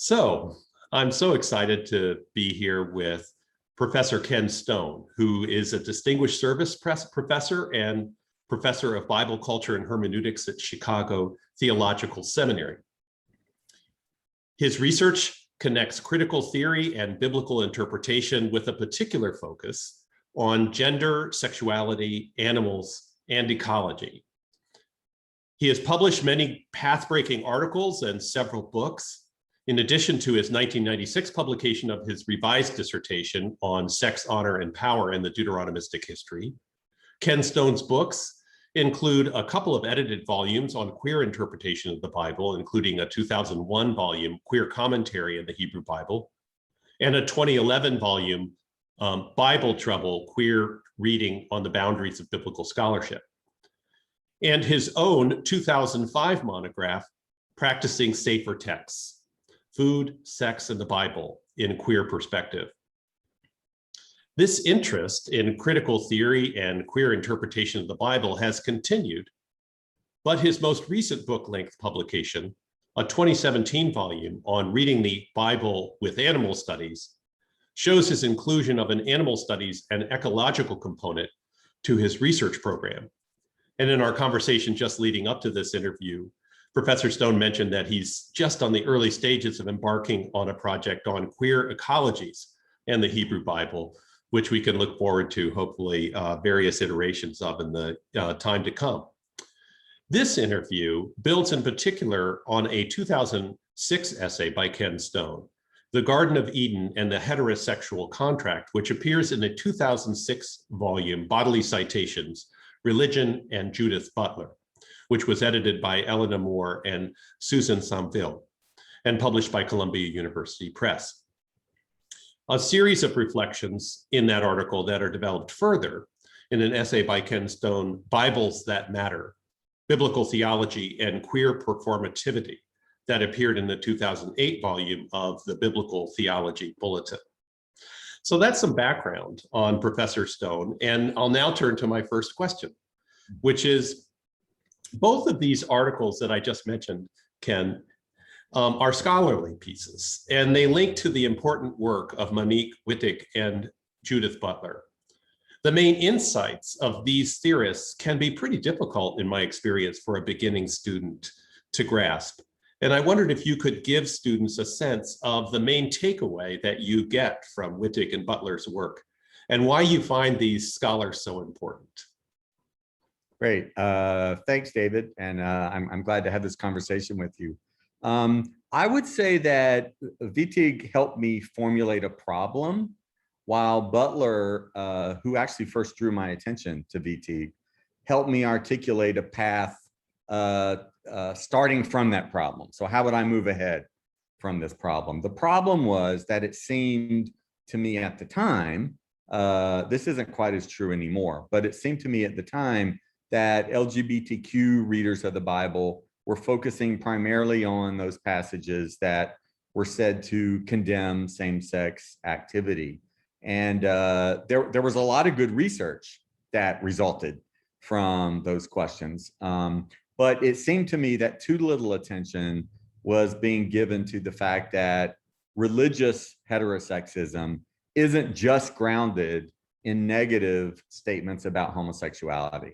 So I'm so excited to be here with Professor Ken Stone, who is a Distinguished Service Professor and Professor of Bible Culture and Hermeneutics at Chicago Theological Seminary. His research connects critical theory and biblical interpretation with a particular focus on gender, sexuality, animals, and ecology. He has published many path-breaking articles and several books, in addition to his 1996 publication of his revised dissertation on sex, honor, and power in the Deuteronomistic history. Ken Stone's books include a couple of edited volumes on queer interpretation of the Bible, including a 2001 volume, Queer Commentary in the Hebrew Bible, and a 2011 volume, Bible Trouble, Queer Reading on the Boundaries of Biblical Scholarship, and his own 2005 monograph, Practicing Safer Texts, Food, Sex, and the Bible in Queer Perspective. This interest in critical theory and queer interpretation of the Bible has continued, but his most recent book-length publication, a 2017 volume on reading the Bible with animal studies, shows his inclusion of an animal studies and ecological component to his research program. And in our conversation just leading up to this interview, Professor Stone mentioned that he's just on the early stages of embarking on a project on queer ecologies and the Hebrew Bible, which we can look forward to, hopefully, various iterations of in the time to come. This interview builds in particular on a 2006 essay by Ken Stone, The Garden of Eden and the Heterosexual Contract, which appears in a 2006 volume, Bodily Citations, Religion and Judith, Butler, which was edited by Elena Moore and Susan M. Ville and published by Columbia University Press. A series of reflections in that article that are developed further in an essay by Ken Stone, Bibles That Matter, Biblical Theology and Queer Performativity, that appeared in the 2008 volume of the Biblical Theology Bulletin. So that's some background on Professor Stone, and I'll now turn to my first question, which is, both of these articles that I just mentioned, Ken, are scholarly pieces, and they link to the important work of Monique, Wittig, and Judith Butler. The main insights of these theorists can be pretty difficult, in my experience, for a beginning student to grasp. And I wondered if you could give students a sense of the main takeaway that you get from Wittig and Butler's work, and why you find these scholars so important. Great. Thanks, David. And I'm glad to have this conversation with you. I would say that Wittig helped me formulate a problem, while Butler, who actually first drew my attention to Wittig, helped me articulate a path starting from that problem. So how would I move ahead from this problem? The problem was that it seemed to me at the time, this isn't quite as true anymore, but it seemed to me at the time that LGBTQ readers of the Bible were focusing primarily on those passages that were said to condemn same-sex activity. And there was a lot of good research that resulted from those questions. But it seemed to me that too little attention was being given to the fact that religious heterosexism isn't just grounded in negative statements about homosexuality.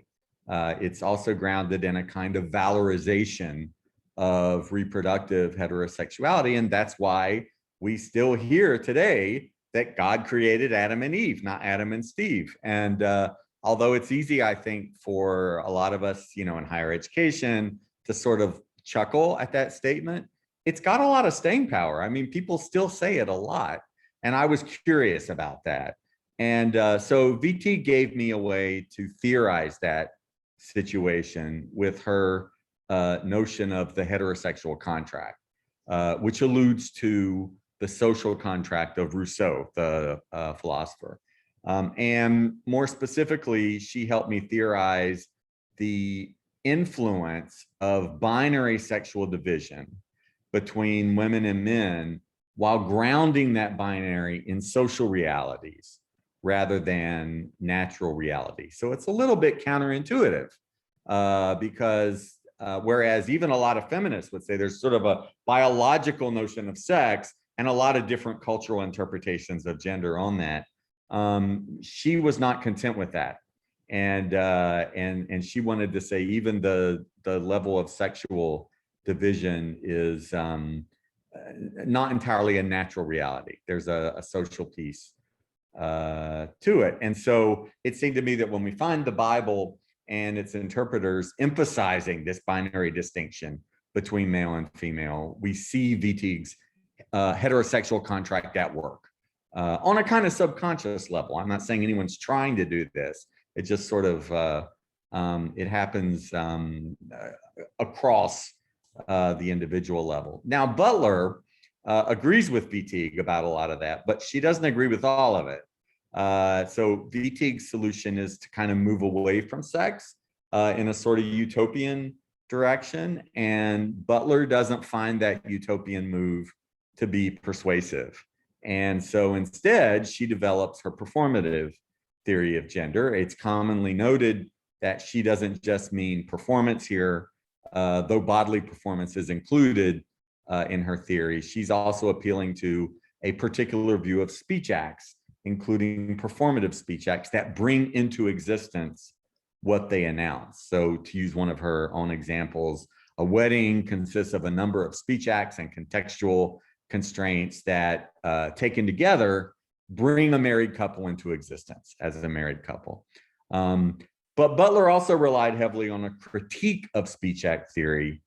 It's also grounded in a kind of valorization of reproductive heterosexuality. And that's why we still hear today that God created Adam and Eve, not Adam and Steve. And although it's easy, I think, for a lot of us, in higher education to sort of chuckle at that statement, it's got a lot of staying power. I mean, people still say it a lot. And I was curious about that. And so Wittig gave me a way to theorize that situation with her notion of the heterosexual contract, which alludes to the social contract of Rousseau, the philosopher. And more specifically, she helped me theorize the influence of binary sexual division between women and men while grounding that binary in social realities rather than natural reality. So it's a little bit counterintuitive because whereas even a lot of feminists would say there's sort of a biological notion of sex and a lot of different cultural interpretations of gender on that. She was not content with that. And she wanted to say even the level of sexual division is not entirely a natural reality. There's a social piece to it. And so it seemed to me that when we find the Bible and its interpreters emphasizing this binary distinction between male and female, we see Wittig's heterosexual contract at work on a kind of subconscious level. I'm not saying anyone's trying to do this. It just sort of, it happens across the individual level. Now, Butler agrees with Wittig about a lot of that, but she doesn't agree with all of it. So Wittig's solution is to kind of move away from sex in a sort of utopian direction, and Butler doesn't find that utopian move to be persuasive. And so instead, she develops her performative theory of gender. It's commonly noted that she doesn't just mean performance here, though bodily performance is included in her theory. She's also appealing to a particular view of speech acts, including performative speech acts that bring into existence what they announce. So to use one of her own examples, a wedding consists of a number of speech acts and contextual constraints that taken together bring a married couple into existence as a married couple. But Butler also relied heavily on a critique of speech act theory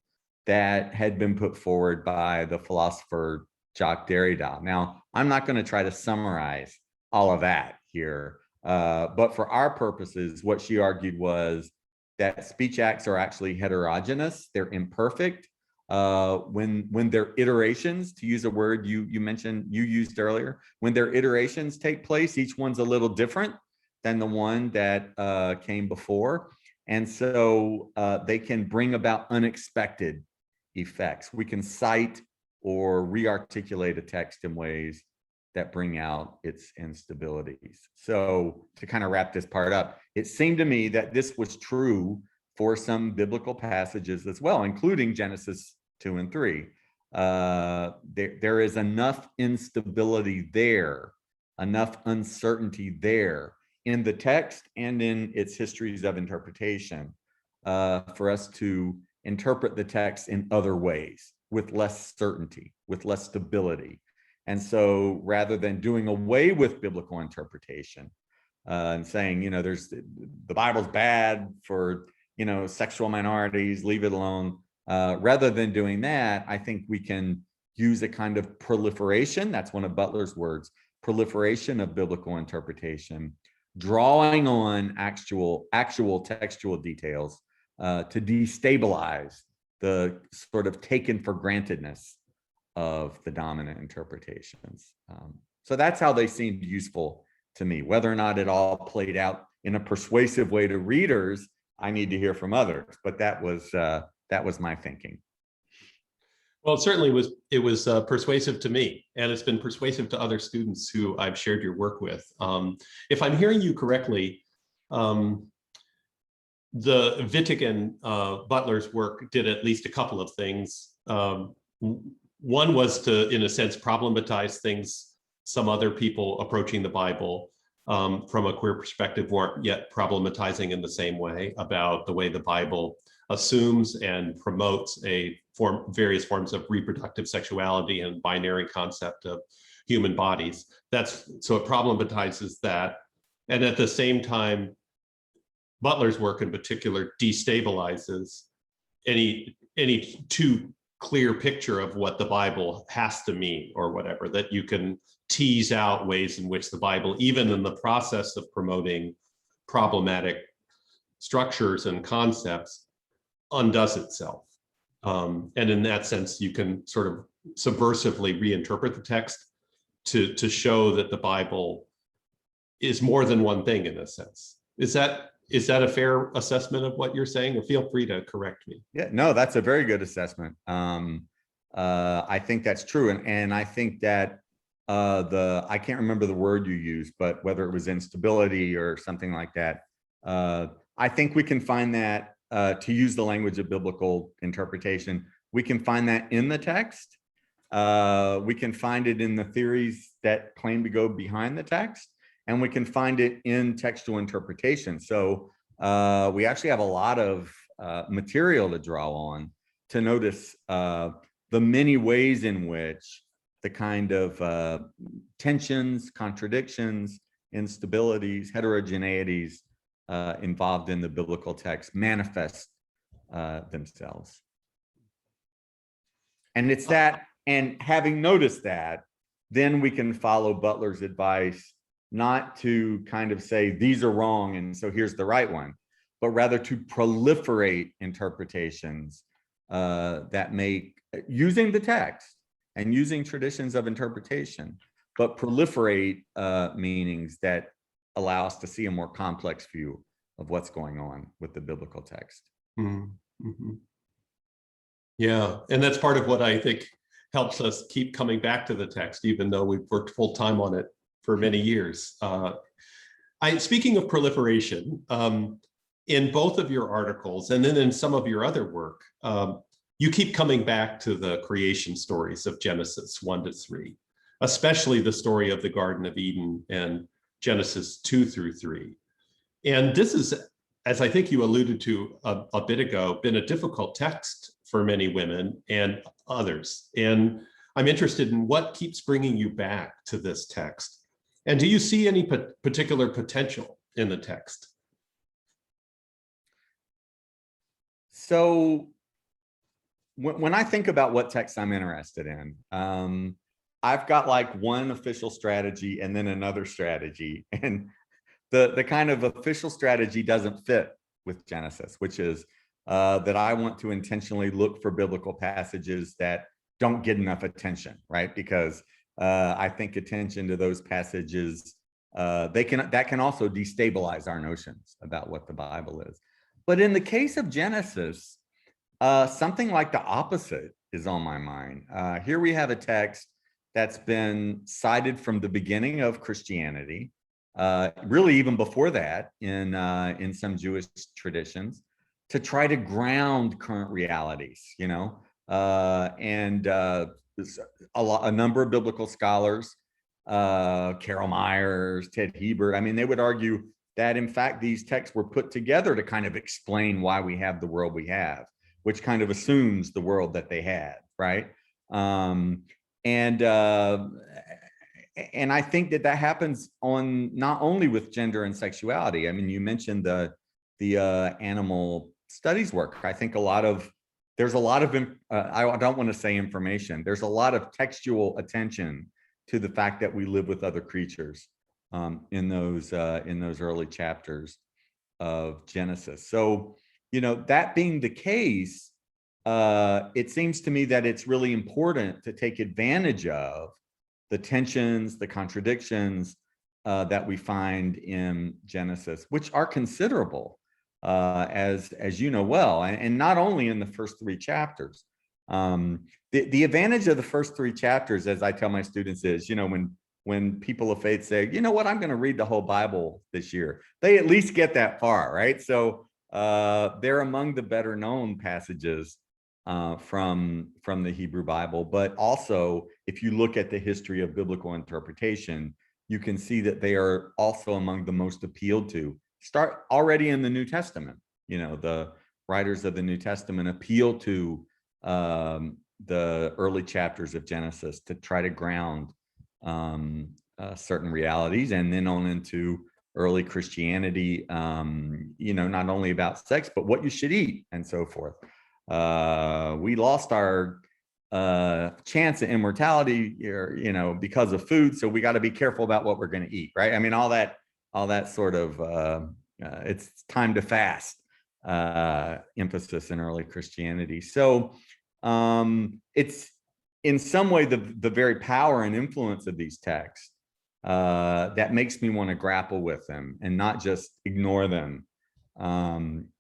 that had been put forward by the philosopher Jacques Derrida. Now, I'm not going to try to summarize all of that here, but for our purposes, what she argued was that speech acts are actually heterogeneous, they're imperfect. When their iterations, to use a word you used earlier, when their iterations take place, each one's a little different than the one that came before. And so they can bring about unexpected effects. We can cite or re-articulate a text in ways that bring out its instabilities. So to kind of wrap this part up, it seemed to me that this was true for some biblical passages as well, including Genesis 2 and 3. There is enough instability there, enough uncertainty there in the text and in its histories of interpretation for us to interpret the text in other ways with less certainty, with less stability. And so rather than doing away with biblical interpretation and saying, there's the Bible's bad for, sexual minorities, leave it alone. Rather than doing that, I think we can use a kind of proliferation. That's one of Butler's words, proliferation of biblical interpretation, drawing on actual textual details to destabilize the sort of taken for grantedness of the dominant interpretations. So that's how they seemed useful to me. Whether or not it all played out in a persuasive way to readers, I need to hear from others. But that was my thinking. Well, it certainly was. It was persuasive to me, and it's been persuasive to other students who I've shared your work with. If I'm hearing you correctly, the Wittig and Butler's work did at least a couple of things. One was to, in a sense, problematize things some other people approaching the Bible from a queer perspective weren't yet problematizing in the same way, about the way the Bible assumes and promotes various forms of reproductive sexuality and binary concept of human bodies. So it problematizes that. And at the same time, Butler's work in particular destabilizes any too clear picture of what the Bible has to mean or whatever, that you can tease out ways in which the Bible, even in the process of promoting problematic structures and concepts, undoes itself. And in that sense, you can sort of subversively reinterpret the text to show that the Bible is more than one thing in a sense. Is that a fair assessment of what you're saying? Or feel free to correct me. Yeah, no, that's a very good assessment. I think that's true. And I think that I can't remember the word you used, but whether it was instability or something like that, I think we can find that to use the language of biblical interpretation. We can find that in the text. We can find it in the theories that claim to go behind the text, and we can find it in textual interpretation. So we actually have a lot of material to draw on to notice the many ways in which the kind of tensions, contradictions, instabilities, heterogeneities involved in the biblical text manifest themselves. And it's that, and having noticed that, then we can follow Butler's advice not to kind of say these are wrong and so here's the right one, but rather to proliferate interpretations that make, using the text and using traditions of interpretation, but proliferate meanings that allow us to see a more complex view of what's going on with the biblical text. Mm-hmm. Yeah, and that's part of what I think helps us keep coming back to the text, even though we've worked full time on it for many years. Speaking of proliferation, in both of your articles, and then in some of your other work, you keep coming back to the creation stories of Genesis 1 to 3, especially the story of the Garden of Eden and Genesis 2 through 3. And this is, as I think you alluded to a bit ago, been a difficult text for many women and others. And I'm interested in what keeps bringing you back to this text. And do you see any particular potential in the text? So when I think about what text I'm interested in, I've got like one official strategy and then another strategy. And the kind of official strategy doesn't fit with Genesis, which is that I want to intentionally look for biblical passages that don't get enough attention, right? Because I think attention to those passages, that can also destabilize our notions about what the Bible is. But in the case of Genesis, something like the opposite is on my mind. Here we have a text that's been cited from the beginning of Christianity, really even before that in some Jewish traditions, to try to ground current realities, you know, and a number of biblical scholars, Carol Myers, Ted Hebert, I mean, they would argue that in fact these texts were put together to kind of explain why we have the world we have, which kind of assumes the world that they had, right? And I think that happens on not only with gender and sexuality. I mean, you mentioned the animal studies work. I think there's a lot of I don't want to say information. There's a lot of textual attention to the fact that we live with other creatures in those early chapters of Genesis. So, you know, that being the case, it seems to me that it's really important to take advantage of the tensions, the contradictions that we find in Genesis, which are considerable, as you know well, and not only in the first 3 chapters. The advantage of the first 3 chapters, as I tell my students, is, you know, when people of faith say, you know what, I'm going to read the whole Bible this year, they at least get that far, right? So they're among the better known passages from the Hebrew Bible. But also, if you look at the history of biblical interpretation, you can see that they are also among the most appealed to. Start already in the New Testament. You know, the writers of the New Testament appeal to the early chapters of Genesis to try to ground certain realities, and then on into early Christianity, you know, not only about sex, but what you should eat and so forth. We lost our chance at immortality, you know, because of food. So we got to be careful about what we're going to eat, right? I mean, all that sort of, it's time to fast emphasis in early Christianity. So it's in some way the very power and influence of these texts that makes me want to grapple with them and not just ignore them,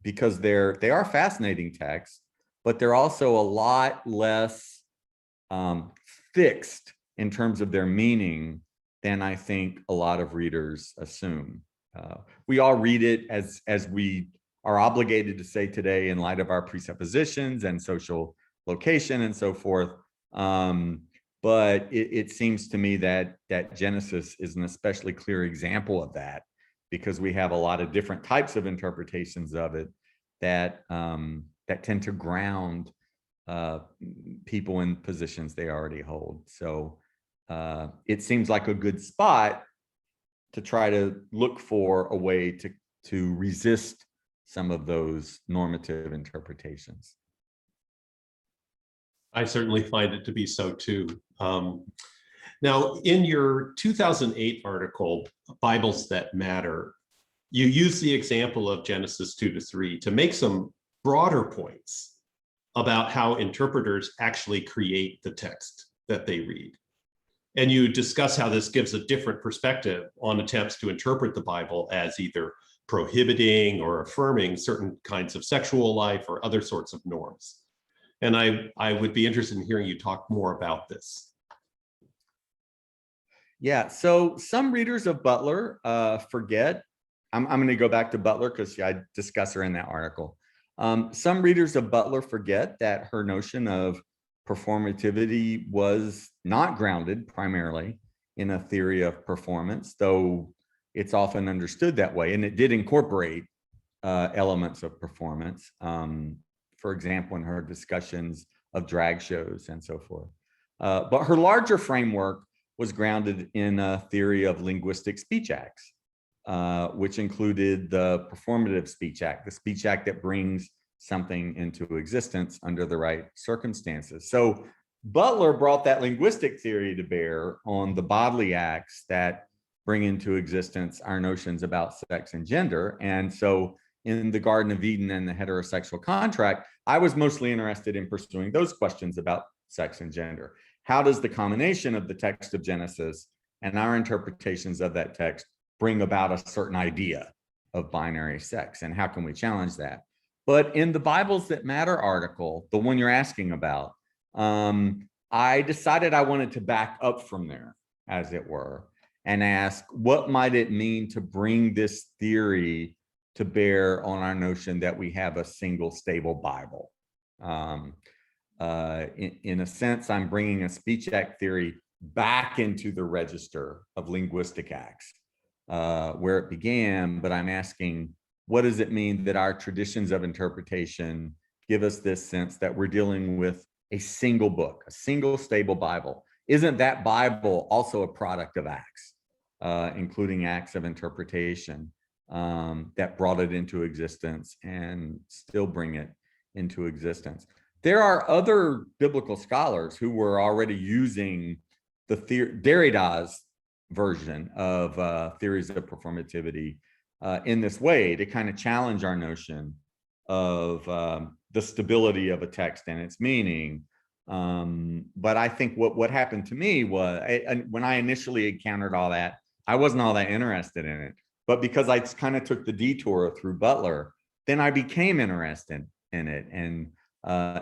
because they are fascinating texts, but they're also a lot less fixed in terms of their meaning than I think a lot of readers assume. We all read it as we are obligated to say today in light of our presuppositions and social location and so forth. But it seems to me that Genesis is an especially clear example of that, because we have a lot of different types of interpretations of it that tend to ground people in positions they already hold. So it seems like a good spot to try to look for a way to resist some of those normative interpretations. I certainly find it to be so too. Now, in your 2008 article, Bibles That Matter, you use the example of Genesis 2-3 to make some broader points about how interpreters actually create the text that they read. And you discuss how this gives a different perspective on attempts to interpret the Bible as either prohibiting or affirming certain kinds of sexual life or other sorts of norms. And I would be interested in hearing you talk more about this. Yeah, so some readers of Butler forget, I'm going to go back to Butler because I discuss her in that article. Some readers of Butler forget that her notion of performativity was not grounded primarily in a theory of performance, though it's often understood that way, and it did incorporate elements of performance. For example, in her discussions of drag shows and so forth. But her larger framework was grounded in a theory of linguistic speech acts, which included the performative speech act, the speech act that brings something into existence under the right circumstances. So Butler brought that linguistic theory to bear on the bodily acts that bring into existence our notions about sex and gender. And so in the Garden of Eden and the Heterosexual Contract, I was mostly interested in pursuing those questions about sex and gender. How does the combination of the text of Genesis and our interpretations of that text bring about a certain idea of binary sex, and how can we challenge that? But in the Bibles That Matter article, the one you're asking about, I decided I wanted to back up from there, as it were, and ask, what might it mean to bring this theory to bear on our notion that we have a single stable Bible? In a sense, I'm bringing a speech act theory back into the register of linguistic acts, where it began, but I'm asking, what does it mean that our traditions of interpretation give us this sense that we're dealing with a single book, a single stable Bible? Isn't that Bible also a product of acts, including acts of interpretation that brought it into existence and still bring it into existence? There are other biblical scholars who were already using the Derrida's version of theories of performativity in this way to kind of challenge our notion of the stability of a text and its meaning. But I think what happened to me was, when I initially encountered all that, I wasn't all that interested in it. But because I kind of took the detour through Butler, then I became interested in it, and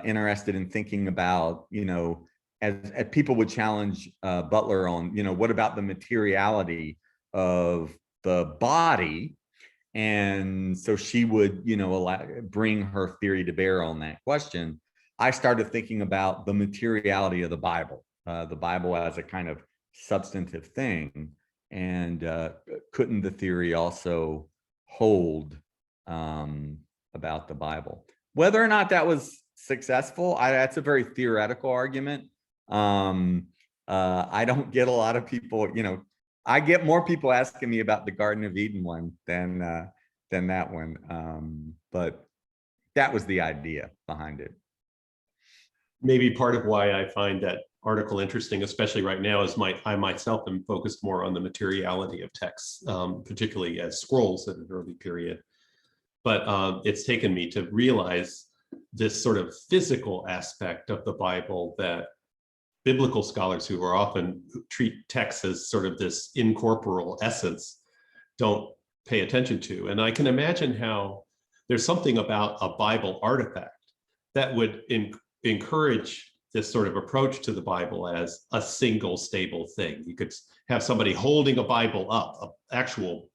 interested in thinking about, as people would challenge Butler on, what about the materiality of the body? And so she would, bring her theory to bear on that question. I started thinking about the materiality of the Bible as a kind of substantive thing. And couldn't the theory also hold about the Bible? Whether or not that was successful, that's a very theoretical argument. I don't get a lot of people, I get more people asking me about the Garden of Eden one than that one. But that was the idea behind it. Maybe part of why I find that article interesting, especially right now, is I myself am focused more on the materiality of texts, particularly as scrolls at an early period. But it's taken me to realize this sort of physical aspect of the Bible that biblical scholars who often treat texts as sort of this incorporeal essence don't pay attention to. And I can imagine how there's something about a Bible artifact that would encourage this sort of approach to the Bible as a single stable thing. You could have somebody holding a Bible up, an actual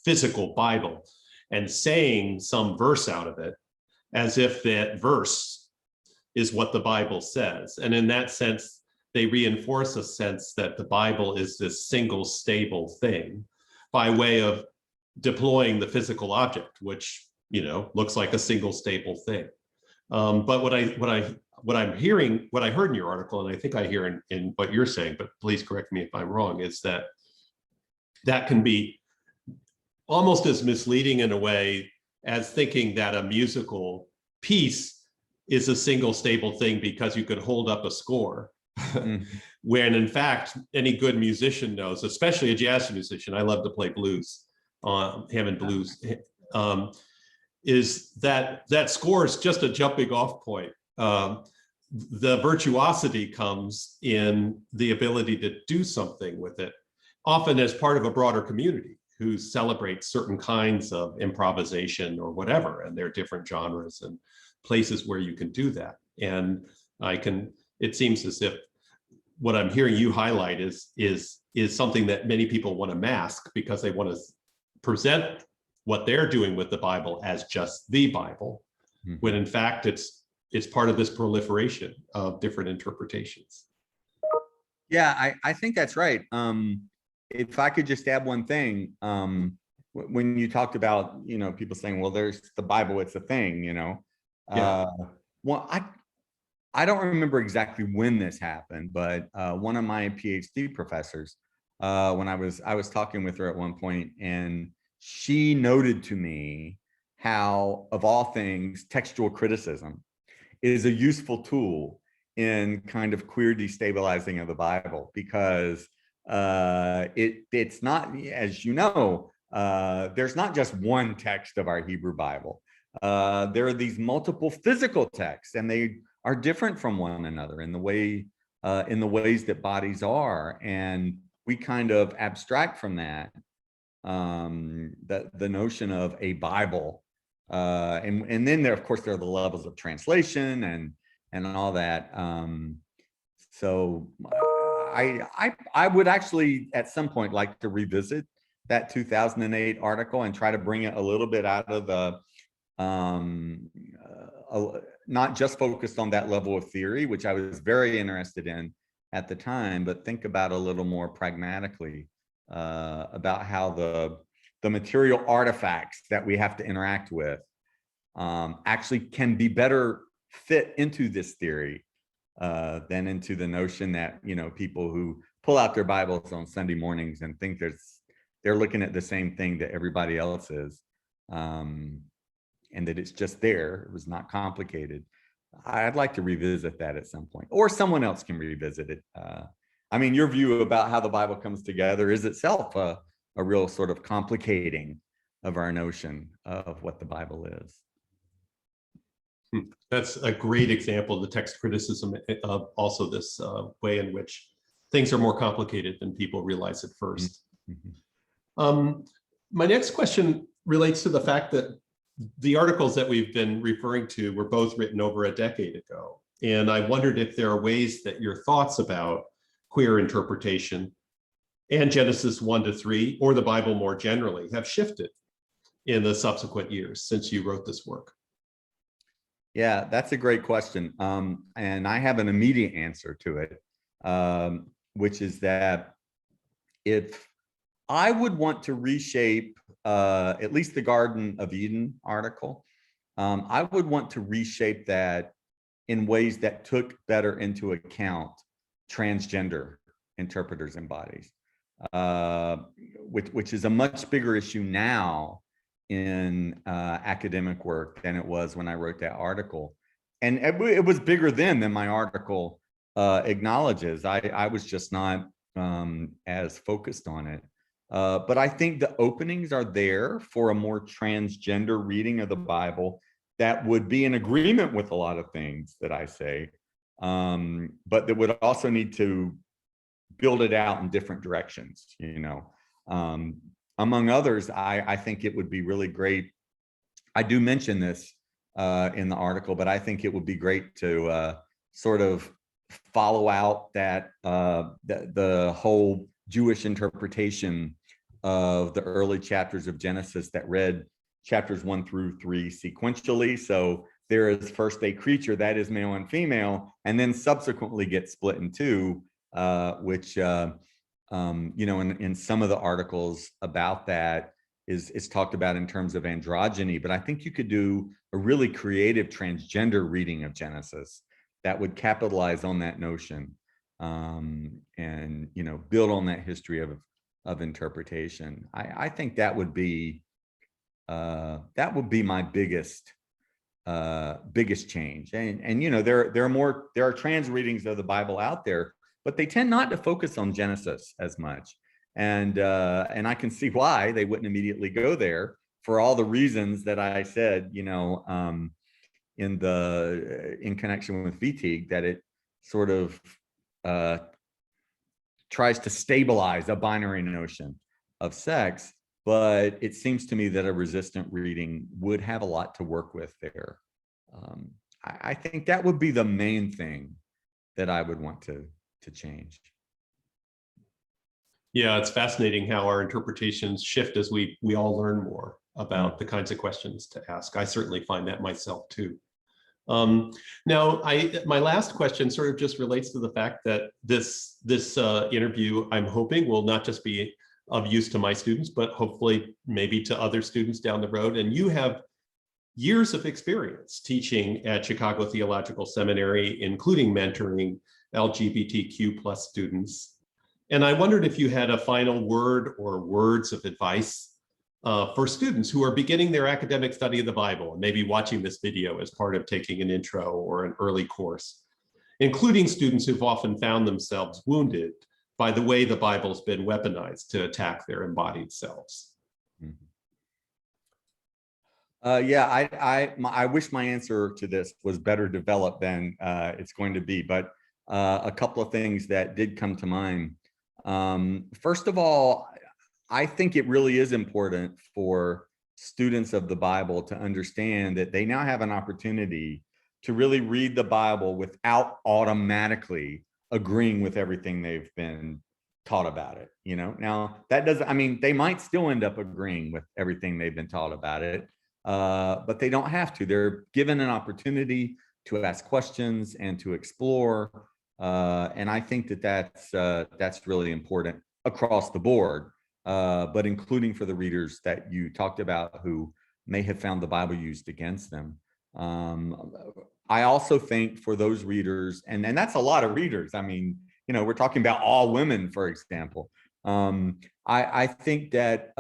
physical Bible, and saying some verse out of it as if that verse is what the Bible says. And in that sense, they reinforce a sense that the Bible is this single stable thing by way of deploying the physical object, which, you know, looks like a single stable thing. But what I'm hearing, what I heard in your article, and I think I hear in what you're saying, but please correct me if I'm wrong, is that that can be almost as misleading in a way as thinking that a musical piece is a single stable thing because you could hold up a score. When in fact, any good musician knows, especially a jazz musician, I love to play blues, Hammond blues, is that score is just a jumping off point. The virtuosity comes in the ability to do something with it, often as part of a broader community who celebrates certain kinds of improvisation or whatever, and there are different genres and places where you can do that. And it seems as if what I'm hearing you highlight is something that many people want to mask because they want to present what they're doing with the Bible as just the Bible, when in fact it's part of this proliferation of different interpretations. Yeah, I think that's right. If I could just add one thing, when you talked about, you know, people saying, well, there's the Bible, it's a thing, you know. Yeah. Well, I don't remember exactly when this happened, but one of my PhD professors, when I was talking with her at one point, and she noted to me how, of all things, textual criticism is a useful tool in kind of queer destabilizing of the Bible, because it's not, as you know, there's not just one text of our Hebrew Bible. There are these multiple physical texts, and they are different from one another in the ways that bodies are, and we kind of abstract from that the notion of a Bible, and then there, of course, there are the levels of translation and all that. So I would actually at some point like to revisit that 2008 article and try to bring it a little bit out of the not just focused on that level of theory, which I was very interested in at the time, but think about a little more pragmatically about how the material artifacts that we have to interact with actually can be better fit into this theory than into the notion that, you know, people who pull out their Bibles on Sunday mornings and think they're looking at the same thing that everybody else is, and that it's just there. It was not complicated. I'd like to revisit that at some point, or someone else can revisit it. I mean, your view about how the Bible comes together is itself a real sort of complicating of our notion of what the Bible is. That's a great example of the text criticism of also this way in which things are more complicated than people realize at first. My next question relates to the fact that the articles that we've been referring to were both written over a decade ago. And I wondered if there are ways that your thoughts about queer interpretation and Genesis 1-3, or the Bible more generally, have shifted in the subsequent years since you wrote this work. Yeah, that's a great question. And I have an immediate answer to it, which is that if I would want to reshape at least the Garden of Eden article, I would want to reshape that in ways that took better into account transgender interpreters and bodies, which is a much bigger issue now in academic work than it was when I wrote that article. And it was bigger then than my article acknowledges. I was just not as focused on it. But I think the openings are there for a more transgender reading of the Bible that would be in agreement with a lot of things that I say, but that would also need to build it out in different directions, you know. Among others, I think it would be really great. I do mention this in the article, but I think it would be great to sort of follow out that the whole Jewish interpretation of the early chapters of Genesis that read chapters 1 through 3 sequentially. So there is first a creature that is male and female, and then subsequently gets split in two, which in some of the articles about that is talked about in terms of androgyny. But I think you could do a really creative transgender reading of Genesis that would capitalize on that notion, and build on that history of interpretation. I think that would be my biggest change. And there are trans readings of the Bible out there, but they tend not to focus on Genesis as much. And I can see why they wouldn't immediately go there, for all the reasons that I said, in connection with Wittig, that it sort of tries to stabilize a binary notion of sex. But it seems to me that a resistant reading would have a lot to work with there. I think that would be the main thing that I would want to change. Yeah, it's fascinating how our interpretations shift as we all learn more about the kinds of questions to ask. I certainly find that myself too. Now, my last question sort of just relates to the fact that this interview, I'm hoping, will not just be of use to my students, but hopefully maybe to other students down the road. And you have years of experience teaching at Chicago Theological Seminary, including mentoring LGBTQ+ students. And I wondered if you had a final word or words of advice for students who are beginning their academic study of the Bible and maybe watching this video as part of taking an intro or an early course, including students who've often found themselves wounded by the way the Bible's been weaponized to attack their embodied selves. I wish my answer to this was better developed than it's going to be, but a couple of things that did come to mind. First of all, I think it really is important for students of the Bible to understand that they now have an opportunity to really read the Bible without automatically agreeing with everything they've been taught about it. Now that doesn't, they might still end up agreeing with everything they've been taught about it, but they don't have to. They're given an opportunity to ask questions and to explore. And I think that's really important across the board, but including for the readers that you talked about who may have found the Bible used against them. I also think for those readers, and that's a lot of readers. We're talking about all women, for example. I think that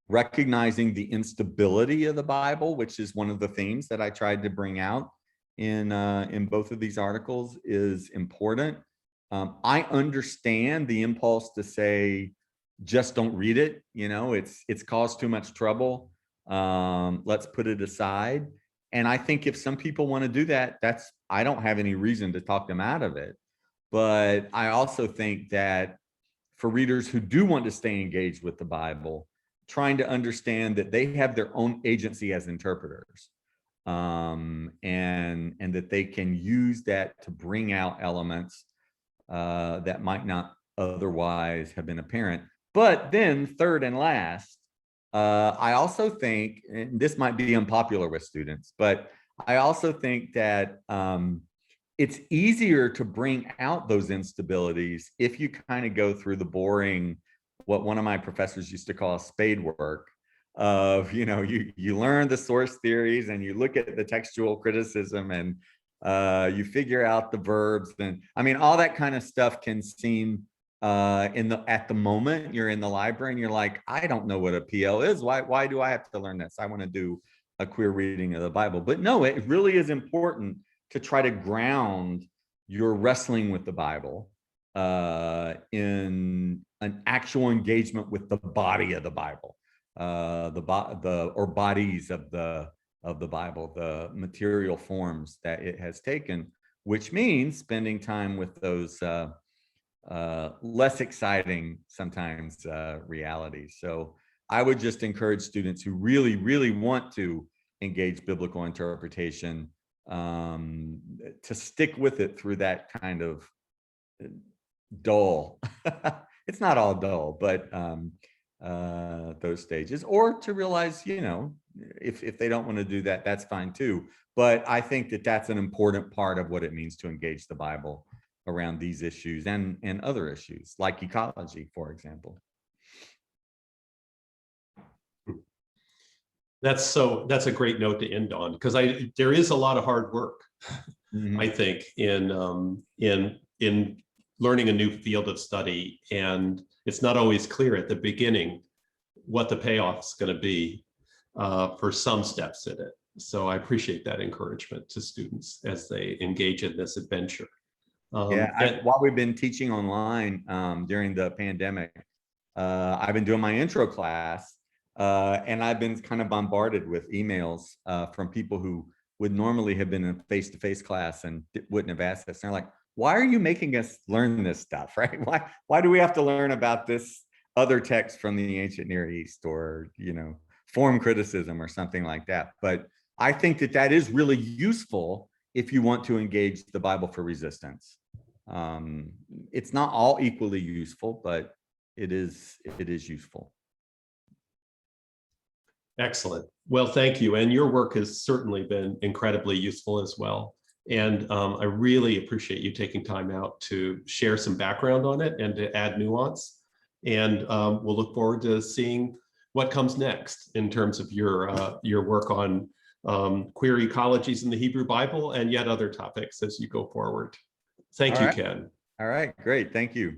recognizing the instability of the Bible, which is one of the themes that I tried to bring out in both of these articles, is important. I understand the impulse to say, just don't read it. It's caused too much trouble. Let's put it aside. And I think if some people want to do that, I don't have any reason to talk them out of it. But I also think that for readers who do want to stay engaged with the Bible, trying to understand that they have their own agency as interpreters, and that they can use that to bring out elements that might not otherwise have been apparent. But then third and last, I also think, and this might be unpopular with students, but I also think that it's easier to bring out those instabilities if you kind of go through the boring, what one of my professors used to call spade work of, you learn the source theories and you look at the textual criticism and you figure out the verbs. And all that kind of stuff can seem at the moment you're in the library and you're like, I don't know what a PL is. Why do I have to learn this? I want to do a queer reading of the Bible. But no, it really is important to try to ground your wrestling with the Bible in an actual engagement with the body of the Bible, or bodies of the Bible, the material forms that it has taken, which means spending time with those less exciting sometimes realities. So I would just encourage students who really, really want to engage biblical interpretation to stick with it through that kind of dull. It's not all dull, but those stages, or to realize, if they don't want to do that, that's fine too. But I think that that's an important part of what it means to engage the Bible around these issues and other issues like ecology, for example. That's a great note to end on, because there is a lot of hard work, I think, in learning a new field of study, and it's not always clear at the beginning what the payoff is going to be for some steps in it. So I appreciate that encouragement to students as they engage in this adventure. While we've been teaching online during the pandemic, I've been doing my intro class, and I've been kind of bombarded with emails from people who would normally have been in a face-to-face class and wouldn't have asked us. And they're like, why are you making us learn this stuff, right? Why do we have to learn about this other text from the ancient Near East, or, form criticism or something like that? But I think that is really useful if you want to engage the Bible for resistance. It's not all equally useful, but it is useful. Excellent. Well, thank you. And your work has certainly been incredibly useful as well. And I really appreciate you taking time out to share some background on it and to add nuance. And we'll look forward to seeing what comes next in terms of your work on queer ecologies in the Hebrew Bible and yet other topics as you go forward. Thank you, Ken. All right, great. Thank you.